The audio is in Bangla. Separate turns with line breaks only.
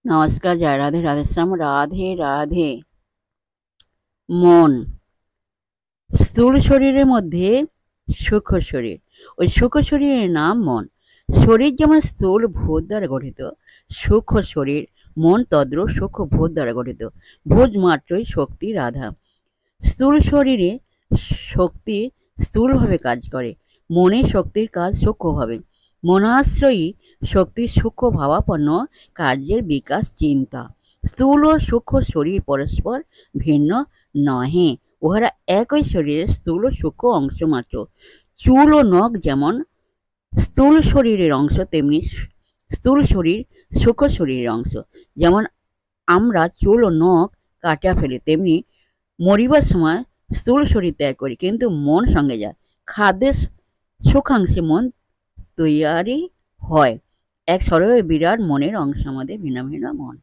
নমস্কার, জয় রাধে, রাধেশ্যাম, রাধে রাধে। মন স্থূল শরীরের মধ্যে সূক্ষ্ম শরীর, ওই সূক্ষ্ম শরীরের নাম মন। শরীর যেমন স্থূল ভূত দ্বারা গঠিত, সূক্ষ্ম শরীর মন তদ্রূপ সূক্ষ্ম ভূত দ্বারা গঠিত। ভূত মাত্রই শক্তির আধার। স্থূল শরীরে শক্তি স্থূলভাবে কাজ করে, মনে শক্তির কাজ সূক্ষ্মভাবে। মনাশ্রয়ী শক্তির সূক্ষ্ম ভাবাপন্ন কার্যের বিকাশ চিন্তা। স্থূল ও সূক্ষ্ম শরীর পরস্পর ভিন্ন নহে, উহারা একই শরীরের স্থূল ও সূক্ষ্ম অংশ মাত্র। চুল ও নখ যেমন স্থূল শরীরের অংশ, তেমনি স্থূল শরীর সূক্ষ্ম শরীরের অংশ। যেমন আমরা চুল ও নখ কাটিয়া ফেলি, তেমনি মরিবার সময় স্থূল শরীর ত্যাগ করি, কিন্তু মন সঙ্গে যায়। খাদ্যের সুখাংশে মন তৈয়ারি হয়। এক সর্বে বিরাট মনের অংশ আমাদের ভিন্ন ভিন্ন মন।